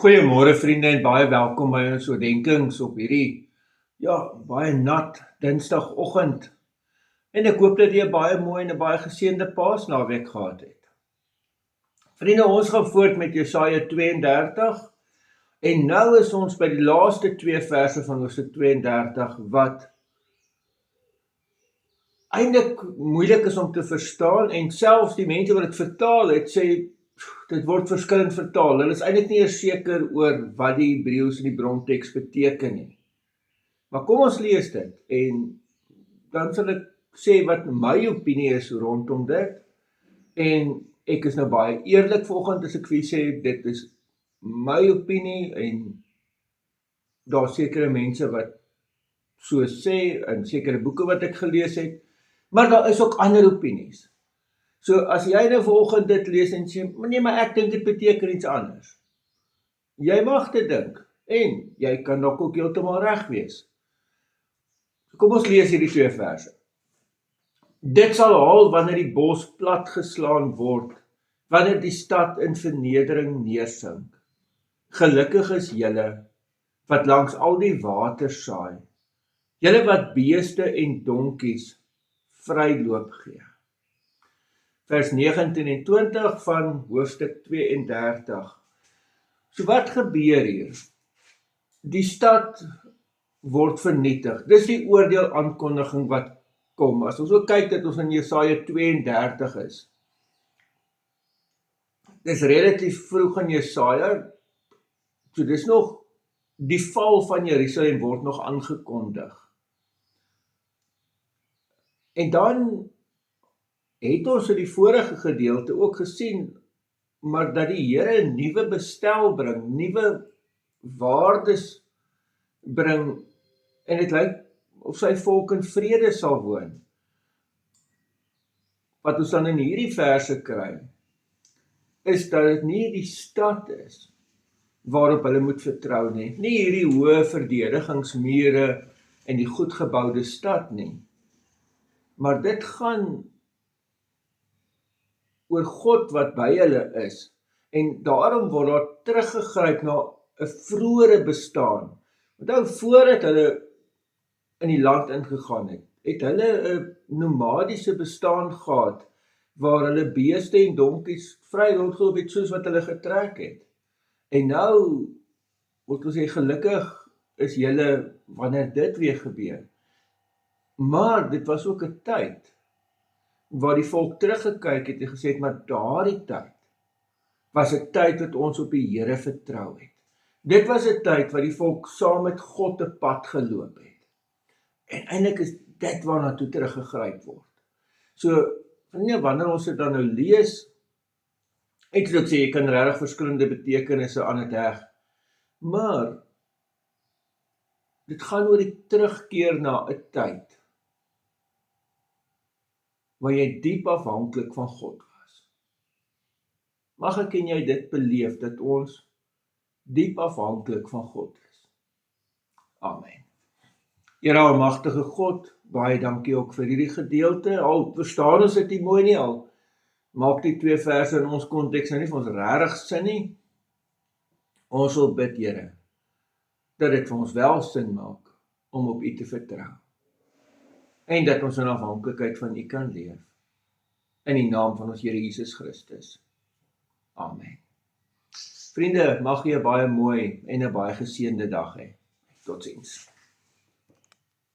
Goeiemôre vriende en baie welkom by ons oordenkings op hierdie baie nat Dinsdagoggend. En ek hoop dat jy 'n baie mooi en 'n baie geseënde Paasnaweek gehad het. Vriende, ons gaan voort met Jesaja 32 en nou is ons by die laaste 2 verse van Hoofstuk 32 wat eintlik moeilik is om te verstaan en selfs die mense wat dit vertaal het sê dit word verskillend vertaal. Hulle is eintlik nie eers seker oor wat die Hebreëus in die bronteks beteken nie. Maar kom ons lees dit en dan sal ek sê wat my opinie is rondom dit. En ek is nou baie eerlik vanoggend as ek vir julle sê dit is my opinie en daar sekere mense wat so sê in sekere boeke wat ek gelees het, maar daar is ook ander opinies. So as jy nou vanoggend dit lees en sê, nee, maar ek dink dit beteken iets anders. Jy mag dit dink en jy kan dalk ook heeltemal reg wees. Kom ons lees hierdie 2 verse. Dit sal haal wanneer die bos platgeslaan word, wanneer die stad in vernedering neersink. Gelukkig is julle wat langs al die waters saai, julle wat beeste en donkies vryloop gee. Vers 19 en 20 van hoofstuk 32. So wat gebeur hier? Die stad word vernietig. Dis die oordeel aankondiging wat kom. As ons ook kyk dat ons in Jesaja 32 is. Dis relatief vroeg in Jesaja. So dis nog die val van Jerusalem word nog aangekondig. En dan het ons in die vorige gedeelte ook gesien, maar dat die Here 'n nuwe bestel bring, nuwe waardes bring, en dit lyk of sy volk in vrede sal woon. Wat ons dan in hierdie verse kry, is dat dit nie die stad is waarop hulle moet vertrou nie, nie hierdie hoë verdedigingsmure en die goed geboude stad nie, maar dit gaan oor God wat by hulle is, en daarom word daar teruggegryp na 'n vroeëre bestaan. Onthou, voordat hulle in die land ingegaan het hulle 'n nomadiese bestaan gehad, waar hulle beeste en donkies vry rondgeloop het soos wat hulle getrek het. En nou, word ons sê, gelukkig is julle wanneer dit weer gebeur. Maar dit was ook 'n tyd waar die volk teruggekyk het en gesê het, maar daardie tyd was 'n tyd wat ons op die Here vertrou het. Dit was 'n tyd wat die volk saam met God 'n pad geloop het. En eintlik is dit waarna toe teruggegryp word. So, wanneer ons dit dan nou lees, ek sê jy kan regtig verskillende betekenisse aan dit heg, maar dit gaan oor die terugkeer na 'n tyd waar jy diep afhanklik van God was. Mag ek en jy dit beleef, dat ons diep afhanklik van God is. Amen. Here almagtige God, baie dankie ook vir hierdie gedeelte. Al verstaan ons dit nie mooi nie, al maak die 2 verse in ons konteks nou nie vir ons regtig sin nie. Ons wil bid, Here, dat dit vir ons wel sin maak om op U te vertrou. En dat ons in afhanklikheid van U kan leef. In die naam van ons Here Jesus Christus. Amen. Vriende, mag jy 'n baie mooi en 'n baie geseënde dag hê. Totsiens.